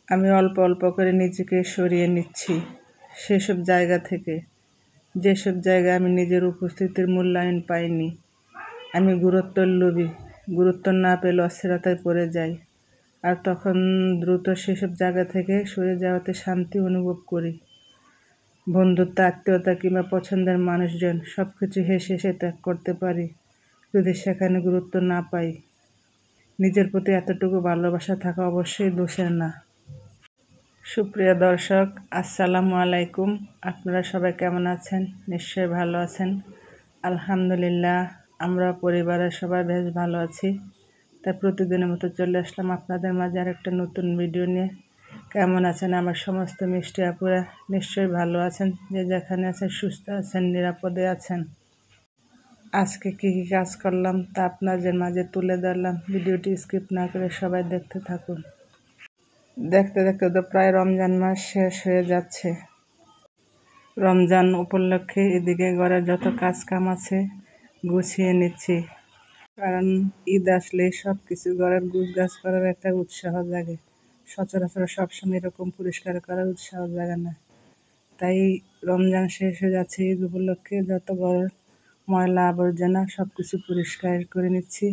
আমি অল্প অল্প করে নিজেকে সরিয়ে নিচ্ছি সেসব জায়গা থেকে, যেসব জায়গায় আমি নিজের উপস্থিতির মূল্যায়ন পাইনি। আমি গুরুত্বের লোভী, গুরুত্ব না পেলে অস্থিরতায় পড়ে যাই, আর তখন দ্রুত সেসব জায়গা থেকে সরে যাওয়াতে শান্তি অনুভব করি। বন্ধুত্ব, আত্মীয়তা কিংবা পছন্দের মানুষজন সব কিছু হেসে হেসে ত্যাগ করতে পারি যদি সেখানে গুরুত্ব না পাই। নিজের প্রতি এতটুকু ভালোবাসা থাকা অবশ্যই দোষের না। সুপ্রিয় দর্শক, আসসালামু আলাইকুম। আপনারা সবাই কেমন আছেন? নিশ্চয়ই ভালো আছেন। আলহামদুলিল্লাহ, আমরা পরিবারের সবাই বেশ ভালো আছি। তাই প্রতিদিনের মতো চলে আসলাম আপনাদের মাঝে আর একটা নতুন ভিডিও নিয়ে। কেমন আছেন আমার সমস্ত মিষ্টি আপুরা? নিশ্চয়ই ভালো আছেন। যে যেখানে আছেন সুস্থ আছেন, নিরাপদে আছেন। আজকে কী কী কাজ করলাম তা আপনাদের মাঝে তুলে ধরলাম। ভিডিওটি স্কিপ না করে সবাই দেখতে থাকুন। দেখতে দেখতে তো প্রায় রমজান মাস শেষ হয়ে যাচ্ছে। রমজান উপলক্ষে এদিকে ঘরের যত কাজ কাম আছে গুছিয়ে নিচ্ছি, কারণ ঈদ আসলে সব কিছু ঘরের গুছগাছ করার একটা উৎসাহ জাগে। সচরাচর সবসময় এরকম পরিষ্কার করার উৎসাহ জাগে না। তাই রমজান শেষ হয়ে যাচ্ছে, ঈদ উপলক্ষে যত ঘরের ময়লা আবর্জনা সব কিছু পরিষ্কার করে নিচ্ছি।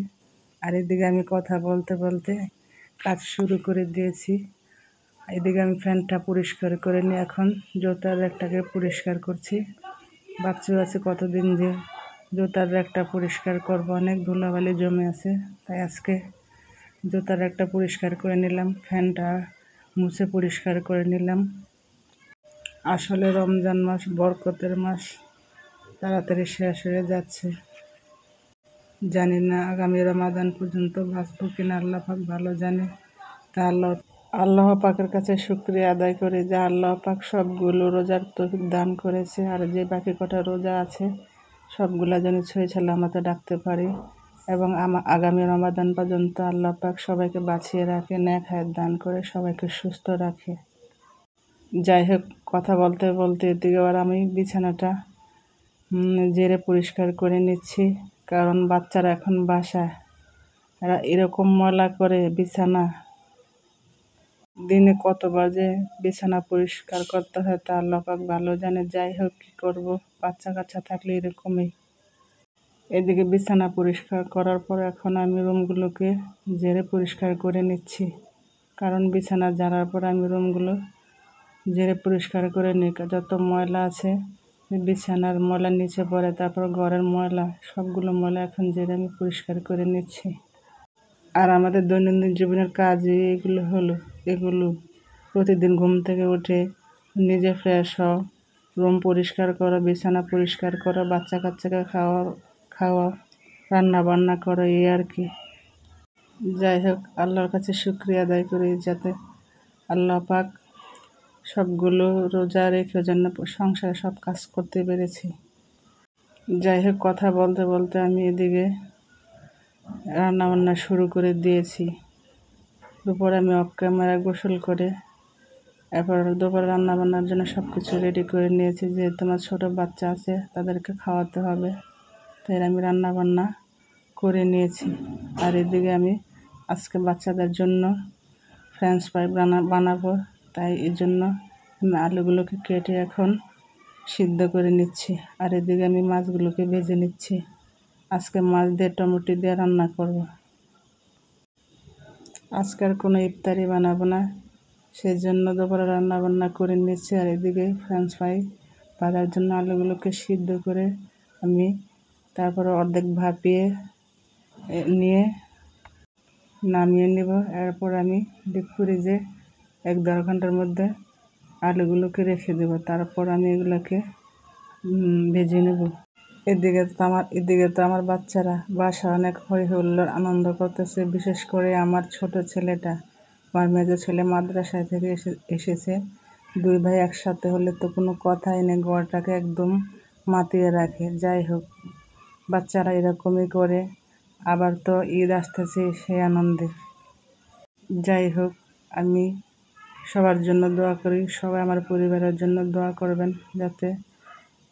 আর এদিকে আমি কথা বলতে বলতে কাজ শুরু করে দিয়েছি। এদিকে আমি ফ্যানটা পরিষ্কার করে নিয়ে এখন জুতার র্যাকটাকে পরিষ্কার করছি। ভাবছি কতদিন যে জুতার র্যাকটা পরিষ্কার করব, অনেক ধুলাবালি জমে আছে। তাই আজকে জুতার র্যাকটা পরিষ্কার করে নিলাম, ফ্যানটা মুছে পরিষ্কার করে নিলাম। আসলে রমজান মাস বরকতের মাস, তাড়াতাড়ি শেষ হয়ে যাচ্ছে। জানি না আগামী রমাদান পর্যন্ত বাঁচব কিনা, আল্লাহ পাক ভালো জানে। তা আল্লাহ পাকের কাছে শুকরিয়া আদায় করি যে আল্লাহ পাক সবগুলো রোজার তৌফিক দান করেছে, আর যে বাকি কটা রোজা আছে সবগুলা যেন ছয় সালামতে ডাকতে পারি, এবং আগামী রমাদান পর্যন্ত আল্লাহ পাক সবাইকে বাঁচিয়ে রাখে, নেক হায়াত দান করে সবাইকে সুস্থ রাখে। যাই হোক, কথা বলতে বলতে এদিকে আবার আমি বিছানাটা ঝেড়ে পরিষ্কার করে নিচ্ছি, কারণ বাচ্চারা এখন বাসায়, এরা এরকম ময়লা করে বিছানা। দিনে কতবার যে বিছানা পরিষ্কার করতে হয় তা আল্লাহ পাক ভালো জানে। যাই হোক, কী করব, বাচ্চা কাচ্চা থাকলে এরকমই। এদিকে বিছানা পরিষ্কার করার পর এখন আমি রুমগুলোকে ঝেড়ে পরিষ্কার করে নিচ্ছি, কারণ বিছানা ঝাড়ার পর আমি রুমগুলো ঝেড়ে পরিষ্কার করে নিই। যত ময়লা আছে বিছানার ময়লা নিচে পড়ে, তারপর ঘরের ময়লা, সবগুলো ময়লা এখন ঝেড়ে আমি পরিষ্কার করে নিচ্ছি। আর আমাদের দৈনন্দিন জীবনের কাজই এগুলো প্রতিদিন ঘুম থেকে উঠে নিজে ফ্রেশ হও, রুম পরিষ্কার করো, বিছানা পরিষ্কার করো, বাচ্চা কাচ্চাকে খাওয়া, রান্না বান্না করো, এই আর কি। যাই হোক, আল্লাহর কাছে শুকরিয়া আদায় করি যাতে আল্লাহ পাক সবগুলো রোজা রেখে জন্য সংসারে সব কাজ করতে পেরেছি। যাই হোক, কথা বলতে বলতে আমি এদিকে রান্নাবান্না শুরু করে দিয়েছি। দুপুরে আমি অফ ক্যামেরা গোসল করে এরপর দুপুরে রান্নাবান্নার জন্য সব কিছু রেডি করে নিয়েছি। যেহেতু আমার ছোটো বাচ্চা আছে, তাদেরকে খাওয়াতে হবে, তাই আমি রান্নাবান্না করে নিয়েছি। আর এদিকে আমি আজকে বাচ্চাদের জন্য ফ্রেঞ্চ ফ্রাই বানাবো, তাই এই জন্য আমি আলুগুলোকে কেটে এখন সিদ্ধ করে নিচ্ছি। আর এদিকে আমি মাছগুলোকে ভেজে নিচ্ছি। আজকে মাছ দিয়ে টমেটো দিয়ে রান্না করব। আজকের কোনো ইফতারি বানাবো না, সেই জন্য দুপুরে রান্নাবান্না করে নিচ্ছি। আর এদিকে ফ্রেঞ্চ ফ্রাই ভাজার জন্য আলুগুলোকে সিদ্ধ করে আমি তারপরে অর্ধেক ভাপিয়ে নিয়ে নামিয়ে নেব। এরপর আমি ডিপ ফ্রিজে 1-1.5 ঘন্টার মধ্যে আলুগুলোকে রেখে দেব, তারপর আমি এগুলোকে ভেজে নেব। এদিকে তো আমার বাচ্চারা বাসা অনেক হই হুল্লোড় আনন্দ করতেছে। বিশেষ করে আমার ছোট ছেলেটা, আমার মেজো ছেলে মাদ্রাসায় থেকে এসেছে। 2 ভাই একসাথে হলে তো কোনো কথাই নেই, ঘরটাকে একদম মাতিয়ে রাখে। যাই হোক, বাচ্চারা এরকমই করে। আবার তো ঈদ আসতেছে, সেই আনন্দে। যাই হোক, আমি সবার জন্য দোয়া করি, সবাই আমার পরিবারের জন্য দোয়া করবেন যাতে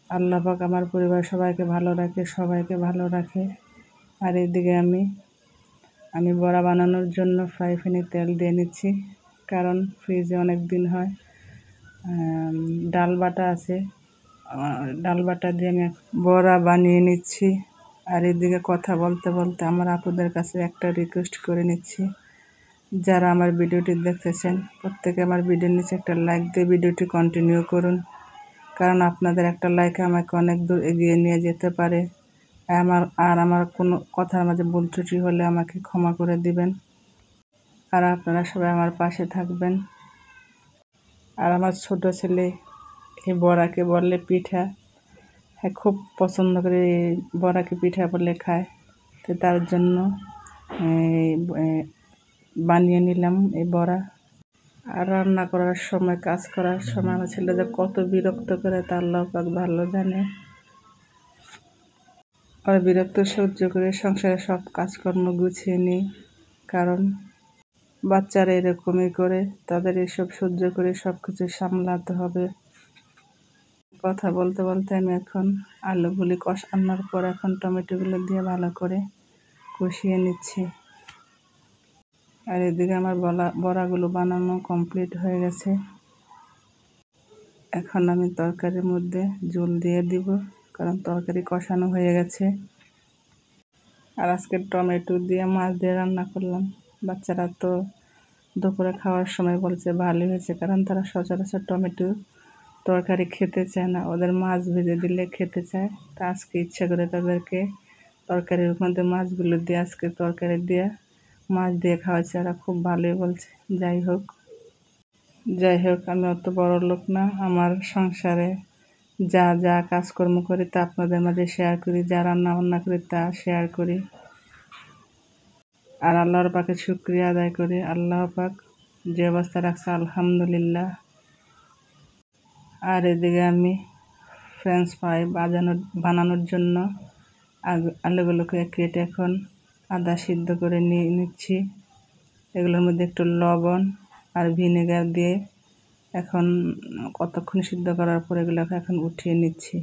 আল্লাহ পাক আমার পরিবার সবাইকে ভালো রাখে, সবাইকে ভালো রাখে। আর এদিকে আমি বড়া বানানোর জন্য ফ্রাই প্যানে তেল দিয়ে নিচ্ছি, কারণ ফ্রিজে অনেক দিন হয়। ডাল বাটা আছে, ডাল বাটা দিয়ে আমি বড়া বানিয়ে নিচ্ছি। আর এদিকে কথা বলতে বলতে আমার আপুদের কাছে একটা রিকোয়েস্ট করে নিচ্ছি, যারা আমার ভিডিওটি দেখতেছেন প্রত্যেকে আমার ভিডিওর নিচে একটা লাইক দিয়ে ভিডিওটি কন্টিনিউ করুন, কারণ আপনাদের একটা লাইক আমাকে অনেক দূর এগিয়ে নিয়ে যেতে পারে। আমার কোনো কথার মাঝে ভুল ত্রুটি হলে আমাকে ক্ষমা করে দিবেন। আর আপনারা সবাই আমার পাশে থাকবেন। আর আমার ছোট ছেলে এই বড়াকে বললে পিঠা, হ্যাঁ খুব পছন্দ করে এই বড়াকে পিঠা বলে খায়। তো তার জন্য বানিয়ে নিলাম এই বড়া। আর রান্না করার সময়, কাজ করার সময় আমার ছেলে যে কত বিরক্ত করে তা আল্লাহ পাক ভালো জানে। আর বিরক্ত সহ্য করে সংসারে সব কাজকর্ম গুছিয়ে নিই, কারণ বাচ্চারা এরকমই করে, তাদের এসব সহ্য করে সব কিছু সামলাতে হবে। কথা বলতে বলতে আমি এখন আলুগুলি কষানোর পর এখন টমেটোগুলো দিয়ে ভালো করে কষিয়ে নিচ্ছি। আর এদিকে আমার বড়াগুলো বানানো কমপ্লিট হয়ে গেছে। এখন আমি তরকারির মধ্যে ঝোল দিয়ে দিব, কারণ তরকারি কষানো হয়ে গেছে। আর আজকে টমেটো দিয়ে মাছ দিয়ে রান্না করলাম। বাচ্চারা তো দুপুরে খাওয়ার সময় বলছে ভালোই হয়েছে, কারণ তারা সচরাচর টমেটো তরকারি খেতে চায় না, ওদের মাছ ভেজে দিলে খেতে চায়। তা আজকে ইচ্ছা করে তাদেরকে তরকারির মধ্যে মাছগুলো দিয়ে আজকে তরকারি দিয়ে মাছ দিয়ে খাওয়াচ্ছে, ওরা খুব ভালোই বলছে। যাই হোক আমি অত বড় লোক না, আমার সংসারে যা যা কাজকর্ম করি তা আপনাদের মাঝে শেয়ার করি, যা রান্না বান্না করি তা শেয়ার করি। আর আল্লাহর পাকে শুকরিয়া আদায় করি, আল্লাহ পাক যে অবস্থা রাখছে আলহামদুলিল্লাহ। আর এদিকে আমি ফ্রেঞ্চ ফ্রাই বানানোর জন্য আলুগুলোকে কেটে এখন আদা সিদ্ধ করে নিয়ে নিচ্ছি। এগুলোর মধ্যে একটু লবণ আর ভিনেগার দিয়ে এখন কতক্ষণ সিদ্ধ করার পর এগুলোকে এখন উঠিয়ে নিচ্ছি।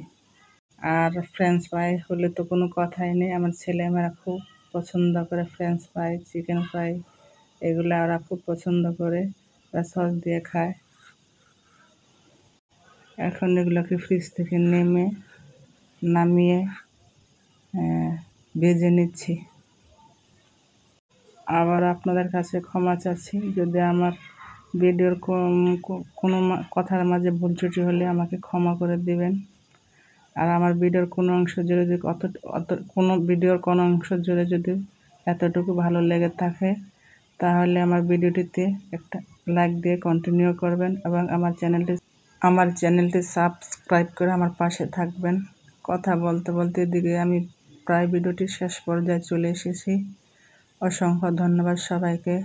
আর ফ্রেঞ্চ ফ্রাই হলে তো কোনো কথাই নেই, আমার ছেলেমেয়েরা খুব পছন্দ করে ফ্রেঞ্চ ফ্রাই, চিকেন ফ্রাই, এগুলো ওরা খুব পছন্দ করে, ওরা সস দিয়ে খায়। এখন এগুলোকে ফ্রিজ থেকে নামিয়ে ভেজে নিচ্ছি। আবার আপনাদের কাছে ক্ষমা চাচ্ছি, যদি আমার ভিডিওর কোনো কথার মাঝে ভুল ত্রুটি হলে আমাকে ক্ষমা করে দিবেন। আর আমার ভিডিওর কোনো অংশ জুড়ে যদি কোনো ভিডিওর কোনো অংশ জুড়ে যদি এতটুকু ভালো লেগে থাকে, তাহলে আমার ভিডিওটিতে একটা লাইক দিয়ে কন্টিনিউ করবেন এবং আমার চ্যানেলটি সাবস্ক্রাইব করে আমার পাশে থাকবেন। কথা বলতে বলতে এদিকে আমি প্রায় ভিডিওটির শেষ পর্যায়ে চলে এসেছি। অসংখ্য ধন্যবাদ সবাইকে।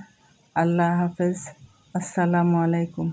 আল্লাহ হাফেজ। আসসালামু আলাইকুম।